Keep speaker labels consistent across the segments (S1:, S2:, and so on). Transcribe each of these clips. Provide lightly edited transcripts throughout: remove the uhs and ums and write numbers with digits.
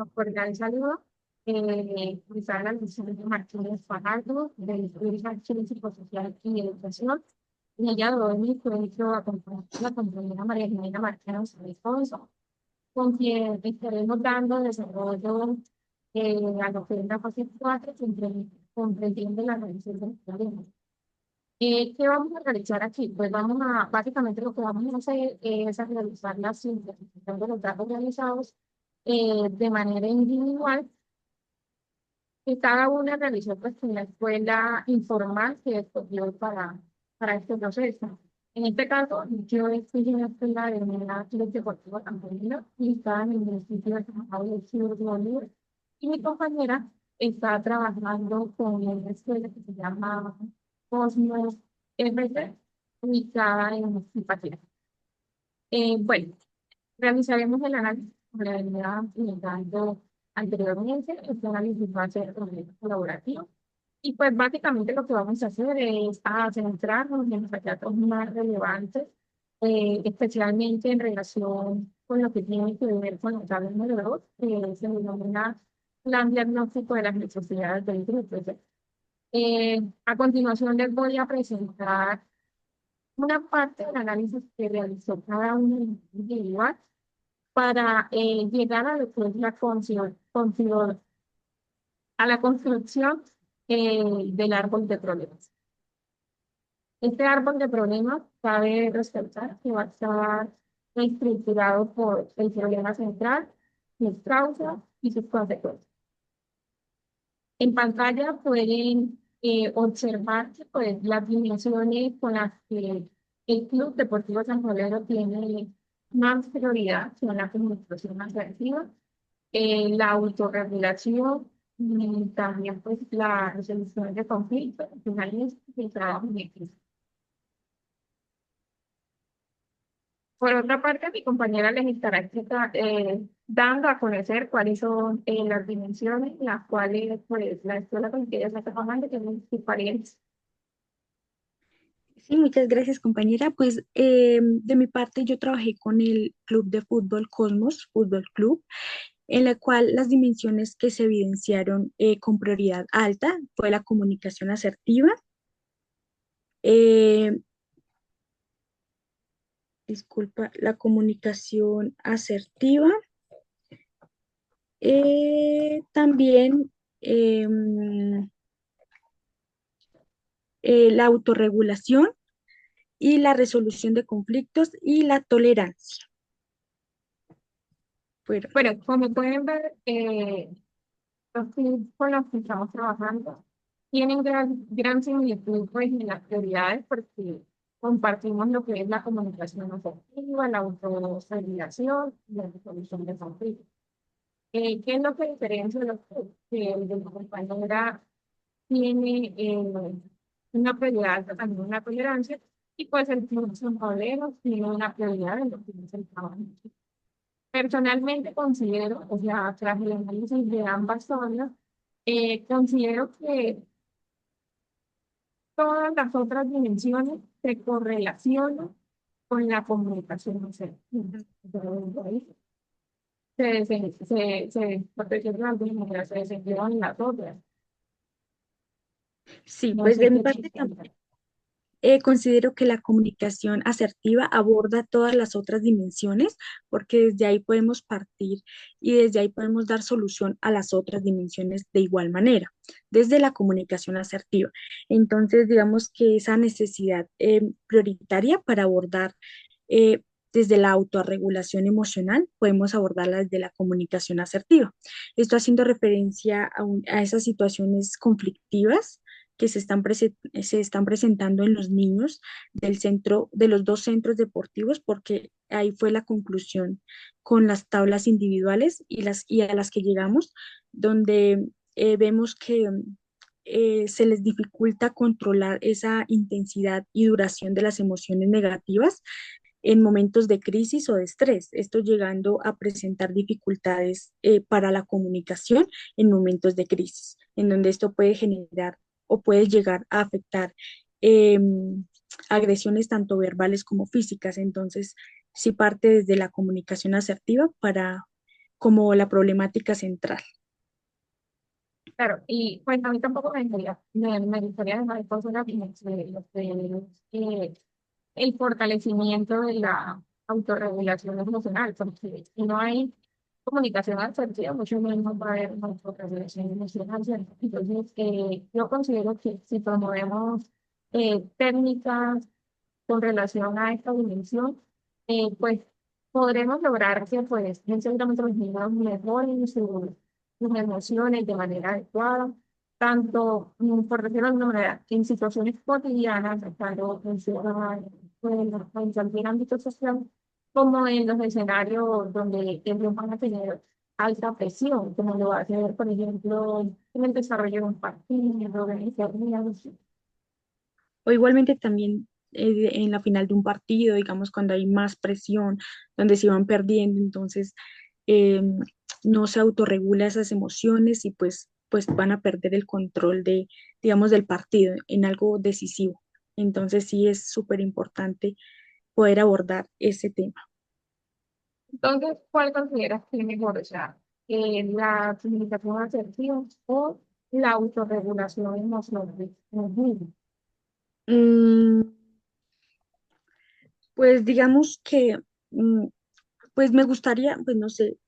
S1: Cordial saludo. Les habla Luciana Martínez Fajardo, del Estudio de Acción Psicosocial y Educación. Y ella de hoy me encuentro acompañada por la compañera María Jimena Martínez Alfonso, con quien estaremos dando desarrollo a lo que es la fase 4, comprendiendo la revisión del problema. ¿Qué vamos a realizar aquí? Pues básicamente lo que vamos a hacer es a realizar la simplificación de los datos realizados de manera individual, que cada una realizó pues en la escuela informal que escogió para este proceso. En este caso, yo estoy en la escuela de la Club Deportivo Campanino y está en el municipio de San Pablo del Sur de Bolívar. Y mi compañera está trabajando con una escuela que se llama Cosmos RC, ubicada en Zipaquirá. Bueno, realizaremos el análisis como le venía comentando anteriormente. Este análisis va a ser colaborativo. Y pues básicamente lo que vamos a hacer es a centrarnos en los datos más relevantes, especialmente en relación con lo que tiene que ver con la tabla número 2, que se denomina plan diagnóstico de las necesidades del grupo. A continuación les voy a presentar una parte del análisis que realizó cada uno individual para llegar a lo que es a la construcción del árbol de problemas. Este árbol de problemas cabe resaltar que va a estar estructurado por el problema central, sus causas y sus consecuencias. En pantalla pueden observar que, pues, las dimensiones con las que el Club Deportivo San Pablero tiene más prioridad son la comunicación asertiva, la autorregulación y también pues la resolución de conflictos, finales del trabajo en equipo. Por otra parte, mi compañera les estará dando a conocer cuáles son las dimensiones en las cuales pues, la escuela con que ella está trabajando tiene sus parientes.
S2: Sí, muchas gracias, compañera. Pues de mi parte yo trabajé con el Club de Fútbol Cosmos, Fútbol Club, en la cual las dimensiones que se evidenciaron con prioridad alta fue la comunicación asertiva, eh, la comunicación asertiva, también la autorregulación y la resolución de conflictos y la tolerancia. Fueron.
S1: Bueno, como pueden ver, los clubes con los que estamos trabajando tienen gran similitud pues, en las prioridades porque compartimos lo que es la comunicación asertiva, la autorregulación y la resolución de conflictos. ¿Qué es lo que diferencia de los clubes? Que el de la compañera tiene una prioridad alta, también una tolerancia, y pues el club San Pablero tiene una prioridad en lo que es el trabajo. Personalmente considero, o sea, tras el análisis de ambas zonas, considero que todas las otras dimensiones se correlacionan con la comunicación no sé, por decirlo de alguna manera, se desenvuelven las otras.
S2: Sí,
S1: No
S2: pues
S1: sé
S2: de mi
S1: qué
S2: parte
S1: piensan.
S2: considero que la comunicación asertiva aborda todas las otras dimensiones porque desde ahí podemos partir y desde ahí podemos dar solución a las otras dimensiones de igual manera, desde la comunicación asertiva. Entonces, digamos que esa necesidad prioritaria para abordar desde la autorregulación emocional, podemos abordarla desde la comunicación asertiva. Esto haciendo referencia a esas situaciones conflictivas que se están presentando en los niños del centro, de los dos centros deportivos, porque ahí fue la conclusión con las tablas individuales y a las que llegamos, donde vemos que se les dificulta controlar esa intensidad y duración de las emociones negativas en momentos de crisis o de estrés, esto llegando a presentar dificultades para la comunicación en momentos de crisis, en donde esto puede generar o puede llegar a afectar eh, agresiones tanto verbales como físicas. Entonces, sí parte desde la comunicación asertiva como la problemática central.
S1: Claro, y pues a mí tampoco me gustaría dejar de cosas el fortalecimiento de la autorregulación emocional, porque si no hay comunicación asertiva, mucho menos va a haber una autorregulación emocional, ¿cierto? Entonces, yo considero que si promovemos técnicas con relación a esta dimensión, pues podremos lograr que pues seguramente los niños mejoren sus emociones de manera adecuada, tanto, por decirlo de alguna manera, en situaciones cotidianas, tanto en su hogar, en cualquier ámbito social, como en los escenarios donde ellos van a tener alta presión, como lo va a hacer, por ejemplo, en el desarrollo de un partido, de iniciativas.
S2: O igualmente también en la final de un partido, digamos, cuando hay más presión, donde se van perdiendo, entonces eh, no se autorregula esas emociones y pues van a perder el control de, digamos, del partido en algo decisivo. Entonces sí es súper importante poder abordar ese tema.
S1: Entonces, ¿cuál consideras que es mejor? O sea, la comunicación asertiva o la autorregulación emocional. Ujú.
S2: Mm, pues digamos que mm, pues me gustaría, pues no sé,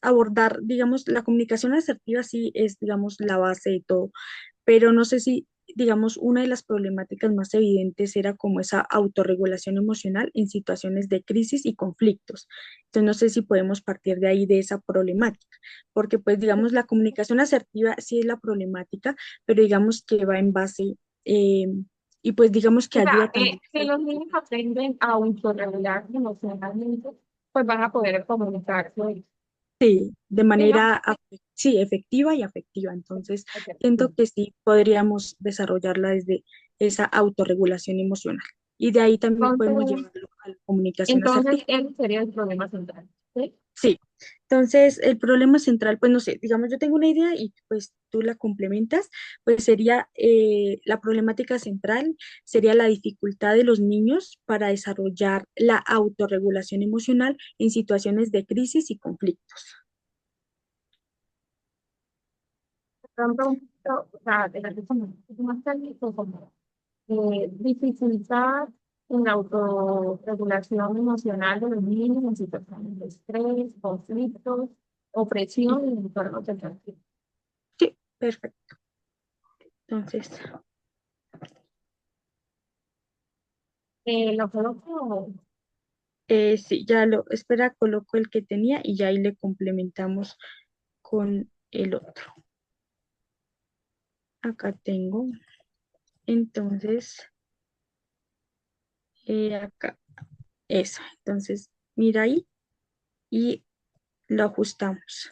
S2: abordar, digamos, la comunicación asertiva sí es, digamos, la base de todo, pero no sé si, digamos, una de las problemáticas más evidentes era como esa autorregulación emocional en situaciones de crisis y conflictos. Entonces, no sé si podemos partir de ahí, de esa problemática, porque pues, digamos, la comunicación asertiva sí es la problemática, pero digamos que va en base, eh, y pues digamos que
S1: O
S2: ayuda
S1: sea,
S2: también.
S1: si los niños aprenden a autorregularse emocionalmente, pues van a poder comunicarse.
S2: Sí, de
S1: Sí, ¿no?
S2: manera, sí, efectiva y afectiva. Entonces, siento que sí podríamos desarrollarla desde esa autorregulación emocional. Y de ahí también podemos
S1: Entonces,
S2: llevarlo a la comunicación
S1: entonces,
S2: asertiva.
S1: ese sería el problema central. ¿Sí?
S2: Sí. Entonces, el problema central, pues no sé, digamos, yo tengo una idea y pues tú la complementas, pues sería la problemática central, sería la dificultad de los niños para desarrollar la autorregulación emocional en situaciones de crisis y conflictos.
S1: Pronto, un poquito, o sea, de repente como un poquito más técnico, como dificultad en la autorregulación emocional de los niños en situaciones de estrés, conflictos,
S2: Y
S1: opresión y entornos de conflicto.
S2: sí, perfecto. Entonces,
S1: Lo coloco,
S2: sí, ya lo, espera, coloco el que tenía y ya ahí le complementamos con el otro. Acá tengo, entonces, acá, eso. Entonces, mira ahí y lo ajustamos.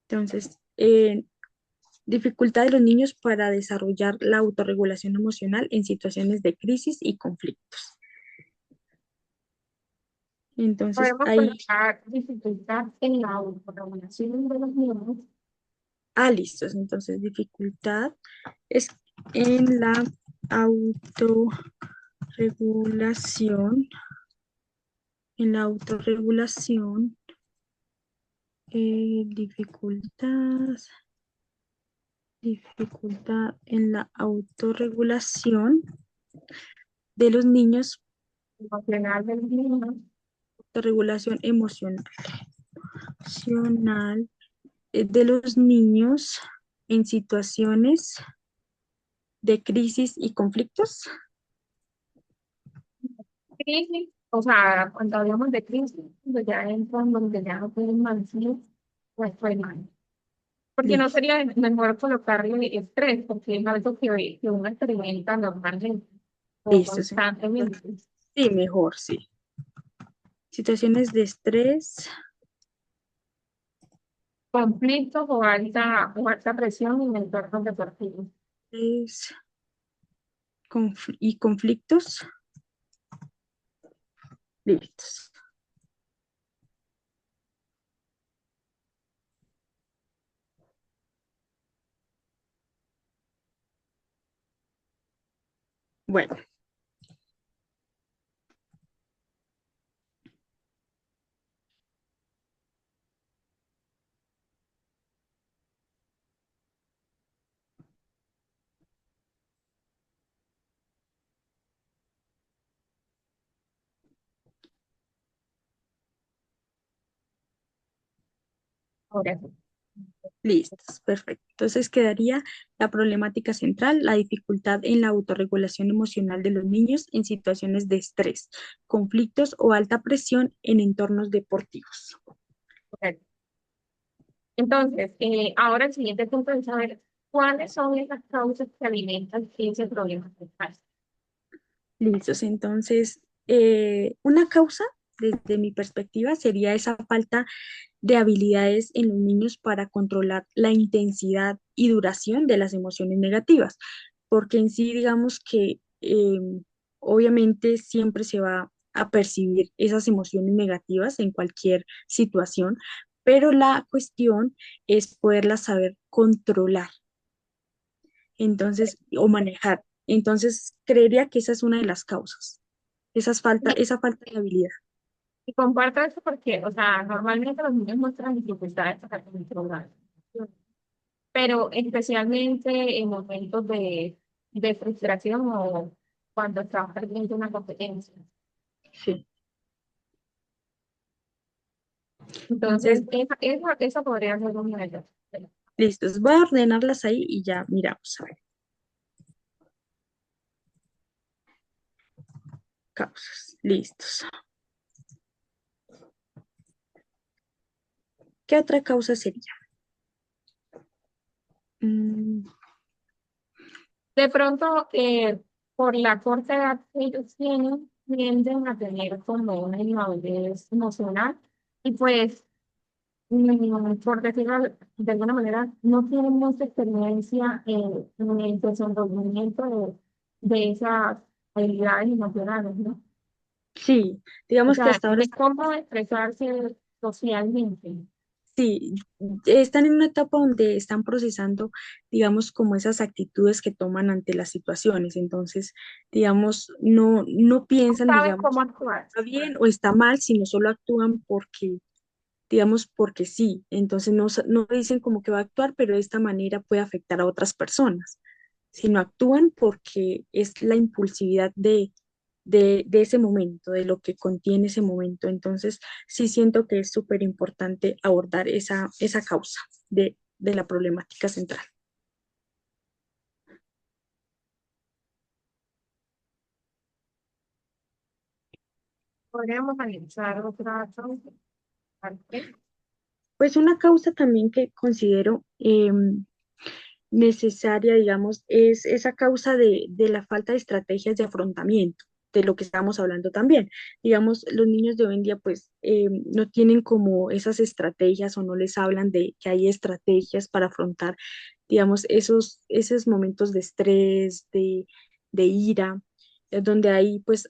S2: Entonces, dificultad de los niños para desarrollar la autorregulación emocional en situaciones de crisis y conflictos. Entonces,
S1: podemos
S2: ahí,
S1: colocar dificultad en la autorregulación de los niños.
S2: listos. Entonces, dificultad es en la autorregulación, en la autorregulación, dificultad en la autorregulación de los niños,
S1: Emocional de los niños.
S2: autorregulación emocional de los niños en situaciones de crisis y conflictos.
S1: Crisis, o sea, cuando hablamos de crisis, pues ya entran donde ya no pueden mantener, pues fue mal. Porque no
S2: Listo,
S1: sería mejor colocarle estrés, porque es algo que uno experimenta normalmente o
S2: listo. Sí,
S1: constantemente.
S2: sí, mejor, sí. Situaciones de estrés,
S1: Conflictos o alta presión en entornos deportivos.
S2: es y conflictos. Listos. Bueno,
S1: Ahora sí.
S2: listos, perfecto. Entonces quedaría la problemática central, la dificultad en la autorregulación emocional de los niños en situaciones de estrés, conflictos o alta presión en entornos deportivos.
S1: Correcto. Entonces, ahora el siguiente punto es saber cuáles son esas causas que alimentan ese problema mental.
S2: Listos, entonces, una causa, desde mi perspectiva, sería esa falta de habilidades en los niños para controlar la intensidad y duración de las emociones negativas, porque en sí, digamos que obviamente siempre se va a percibir esas emociones negativas en cualquier situación, pero la cuestión es poderlas saber controlar, entonces, o manejar. Entonces, creería que esa es una de las causas, esa falta de habilidad.
S1: Y comparto eso porque, o sea, normalmente los niños muestran dificultades para controlar, pero especialmente en momentos de frustración o cuando estás perdiendo una competencia.
S2: Sí.
S1: Entonces,
S2: Entonces,
S1: esa podría ser una de ellas.
S2: listos, voy a ordenarlas ahí y ya miramos, a ver, causas, listos. ¿Qué otra causa sería? Mm,
S1: De pronto, por la corta edad que ellos tienen, tienden a tener como una inmadurez emocional y pues, por decirlo de alguna manera, no tienen mucha experiencia en el desenvolvimiento de esas habilidades emocionales, ¿no?
S2: sí,
S1: O
S2: digamos que
S1: sea,
S2: hasta ahora
S1: de cómo expresarse socialmente.
S2: sí, están en una etapa donde están procesando, digamos, como esas actitudes que toman ante las situaciones. Entonces, digamos, no piensan,
S1: Saben
S2: digamos,
S1: cómo actuar.
S2: está bien o está mal, sino solo actúan porque, digamos, porque sí. Entonces, no dicen como que va a actuar, pero de esta manera puede afectar a otras personas, sino actúan porque es la impulsividad de ese momento, de lo que contiene ese momento. Entonces, sí siento que es súper importante abordar esa causa de la problemática central.
S1: Podríamos analizar otra cosa.
S2: Pues una causa también que considero necesaria, digamos, es esa causa de la falta de estrategias de afrontamiento, de lo que estábamos hablando también. Digamos, los niños de hoy en día pues no tienen como esas estrategias o no les hablan de que hay estrategias para afrontar, digamos, esos momentos de estrés, de ira, donde ahí pues,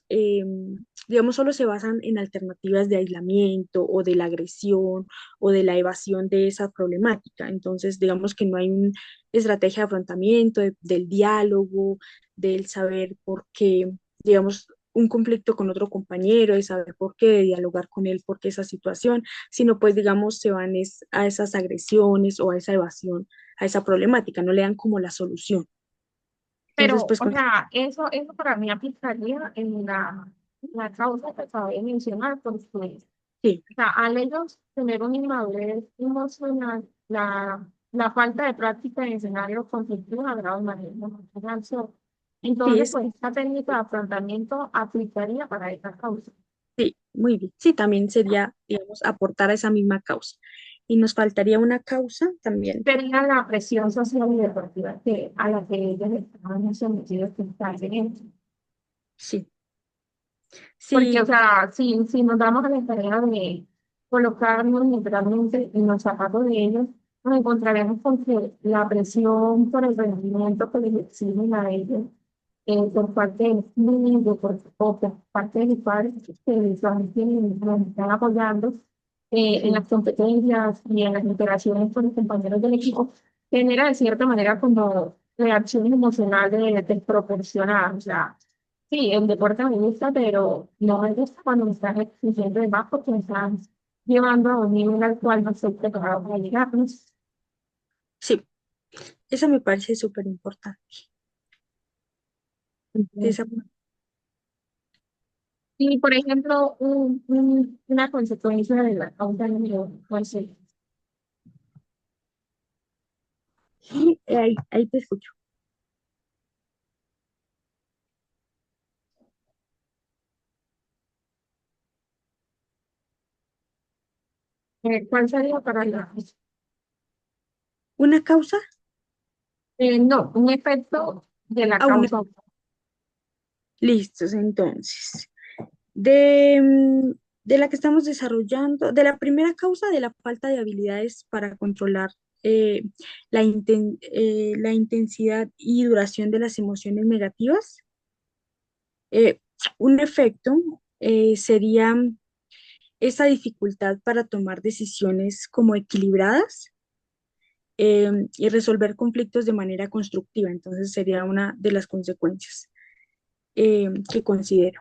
S2: digamos, solo se basan en alternativas de aislamiento o de la agresión o de la evasión de esa problemática. Entonces, digamos que no hay estrategia de afrontamiento, del diálogo, del saber por qué, digamos, un conflicto con otro compañero, de saber por qué, de dialogar con él, por qué esa situación, sino pues, digamos, se van a esas agresiones o a esa evasión, a esa problemática, no le dan como la solución. Entonces,
S1: Pero,
S2: pues,
S1: o sea, eso para mí aplicaría en la causa que acabé de mencionar, porque,
S2: sí,
S1: o sea, al ellos tener una inmadurez emocional, la falta de práctica en escenarios conflictivos agrava el manejo emocional.
S2: sí,
S1: Entonces, pues, esta técnica de afrontamiento aplicaría para esta causa.
S2: sí, muy bien. Sí, también sería, digamos, aportar a esa misma causa. Y nos faltaría una causa también.
S1: Sería la presión social y deportiva a la que ellos estaban sometidos constantemente.
S2: Sí,
S1: Porque, o
S2: sí,
S1: sea, si nos damos a la tarea de colocarnos literalmente en los zapatos de ellos, nos encontraremos con que la presión por el rendimiento que les exigen a ellos por parte del club o por parte de los padres que les nos están apoyando en
S2: sí.
S1: las competencias y en las interacciones con los compañeros del equipo, genera de cierta manera como reacciones emocionales desproporcionadas. O sea, Sí, el deporte me gusta, pero no me gusta cuando me están exigiendo de más porque me están llevando a un nivel al cual no estoy preparado para llegar, ¿no?
S2: Sí, eso me parece súper importante. Esa,
S1: Y, por ejemplo, una consecuencia de la causa número,
S2: ahí te escucho.
S1: ¿cuál sería para la...
S2: ¿Una causa?
S1: no, un efecto de la
S2: Ah, una.
S1: causa.
S2: Listos, entonces. De la que estamos desarrollando, de la primera causa de la falta de habilidades para controlar eh, la intensidad y duración de las emociones negativas, eh, un efecto sería esa dificultad para tomar decisiones como equilibradas y resolver conflictos de manera constructiva. Entonces sería una de las consecuencias que considero.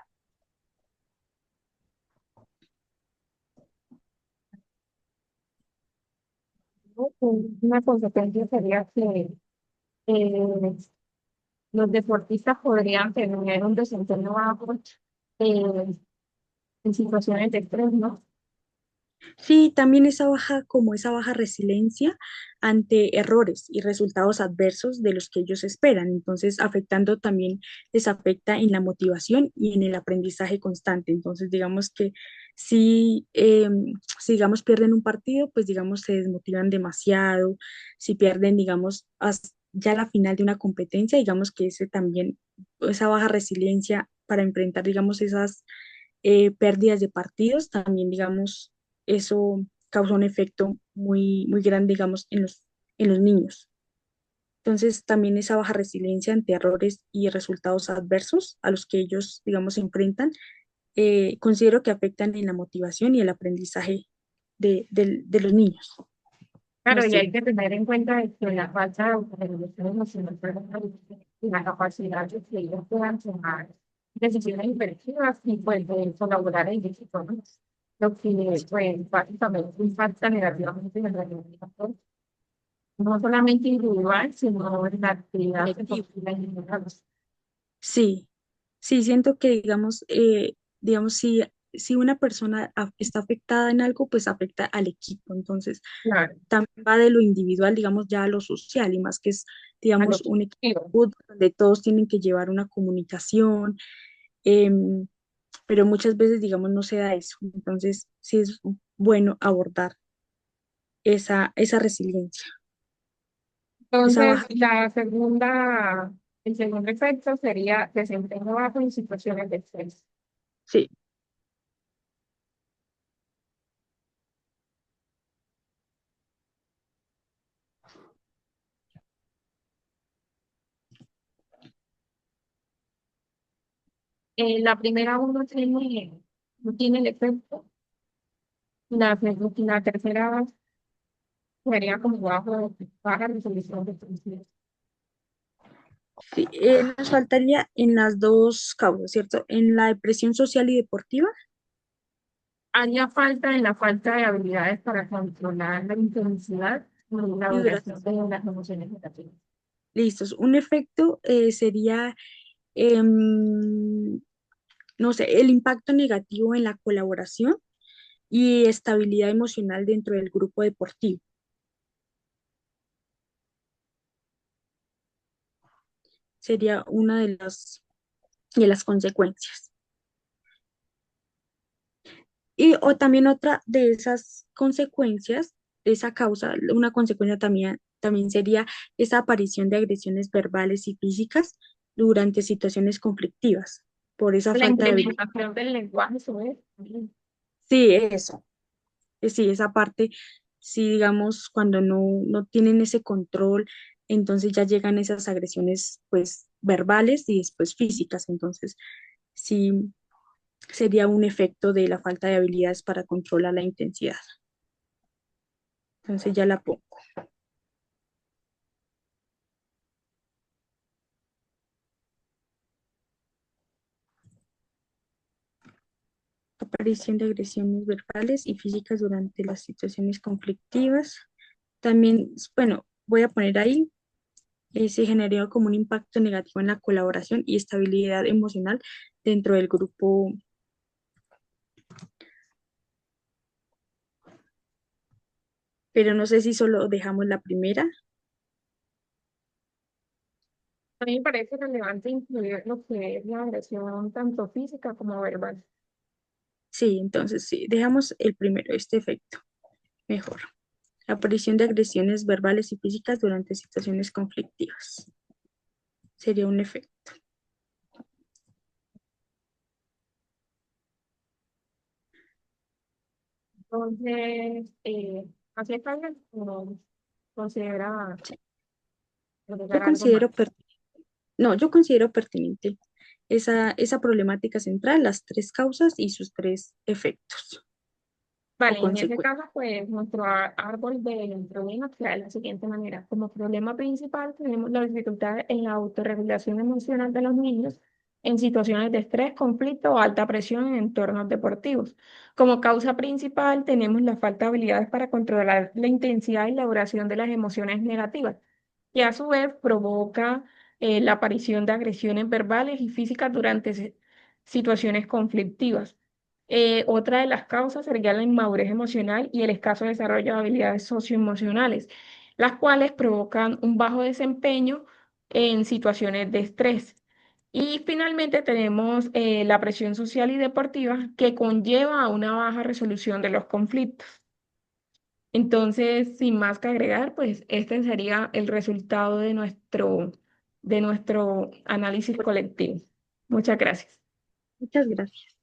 S1: ¿No? Una consecuencia sería que eh, los deportistas podrían tener un desempeño bajo eh, en situaciones de estrés, ¿no?
S2: Sí, también esa baja resiliencia ante errores y resultados adversos de los que ellos esperan. Entonces, afectando también, les afecta en la motivación y en el aprendizaje constante. Entonces, digamos que si digamos, pierden un partido, pues, digamos, se desmotivan demasiado. Si pierden, digamos, ya la final de una competencia, digamos que ese también, esa baja resiliencia para enfrentar, digamos, esas pérdidas de partidos, también, digamos, eso causa un efecto muy, muy grande, digamos, en los niños. Entonces, también esa baja resiliencia ante errores y resultados adversos a los que ellos, digamos, se enfrentan, considero que afectan en la motivación y el aprendizaje de los niños. No
S1: Claro, y
S2: sé.
S1: hay que tener en cuenta que la falta de autorregulación emocional y la capacidad de que ellos puedan tomar decisiones imperativas y pues de colaborar en equipo, ¿no? Lo que pues básicamente impacta negativamente en el rendimiento, no solamente individual, sino en la actividad
S2: Colectivo.
S1: deportiva en general.
S2: Sí, sí, siento que, digamos, si una persona está afectada en algo, pues afecta al equipo. Entonces,
S1: Claro,
S2: también va de lo individual, digamos, ya a lo social, y más que es,
S1: a lo
S2: digamos, un equipo
S1: positivo.
S2: donde todos tienen que llevar una comunicación, em, pero muchas veces, digamos, no se da eso. Entonces, sí es bueno abordar esa resiliencia, esa
S1: Entonces,
S2: baja.
S1: el segundo efecto sería desempeño bajo en situaciones de estrés.
S2: Sí,
S1: La primera no tiene el efecto, la tercera sería como baja resolución de tensión.
S2: sí, nos faltaría en las dos causas, ¿cierto? En la depresión social y deportiva.
S1: Haría falta en la falta de habilidades para controlar la intensidad y la
S2: Y
S1: duración
S2: duración.
S1: de las emociones negativas.
S2: Listos. Un efecto sería, em, no sé, el impacto negativo en la colaboración y estabilidad emocional dentro del grupo deportivo. Sería una de las consecuencias. Y o también otra de esas consecuencias, de esa causa, una consecuencia también sería esa aparición de agresiones verbales y físicas durante situaciones conflictivas por esa
S1: La
S2: falta de habilidad.
S1: implementación del lenguaje sobre
S2: Sí, eso. Sí, esa parte, sí, digamos, cuando no tienen ese control, entonces ya llegan esas agresiones, pues, verbales y después físicas. Entonces, sí, sería un efecto de la falta de habilidades para controlar la intensidad. Entonces ya la pongo. aparición de agresiones verbales y físicas durante las situaciones conflictivas. También, bueno, voy a poner ahí, se generó como un impacto negativo en la colaboración y estabilidad emocional dentro del grupo, pero no sé si solo dejamos la primera.
S1: A mí me parece relevante incluir lo que es la agresión tanto física como verbal.
S2: Sí, entonces sí, dejamos el primero, este efecto, mejor. Aparición de agresiones verbales y físicas durante situaciones conflictivas. Sería un efecto.
S1: Entonces, así falta como considera
S2: Yo
S1: agregar algo más.
S2: considero, no, yo considero pertinente esa problemática central, las tres causas y sus tres efectos o
S1: Vale, en ese
S2: consecuencias.
S1: caso, pues nuestro árbol de problemas queda de la siguiente manera. Como problema principal tenemos la dificultad en la autorregulación emocional de los niños en situaciones de estrés, conflicto o alta presión en entornos deportivos. Como causa principal tenemos la falta de habilidades para controlar la intensidad y la duración de las emociones negativas, que a su vez provoca la aparición de agresiones verbales y físicas durante situaciones conflictivas. Otra de las causas sería la inmadurez emocional y el escaso desarrollo de habilidades socioemocionales, las cuales provocan un bajo desempeño en situaciones de estrés. Y finalmente tenemos la presión social y deportiva que conlleva a una baja resolución de los conflictos. Entonces, sin más que agregar, pues este sería el resultado de nuestro análisis colectivo. Muchas gracias.
S2: Muchas gracias.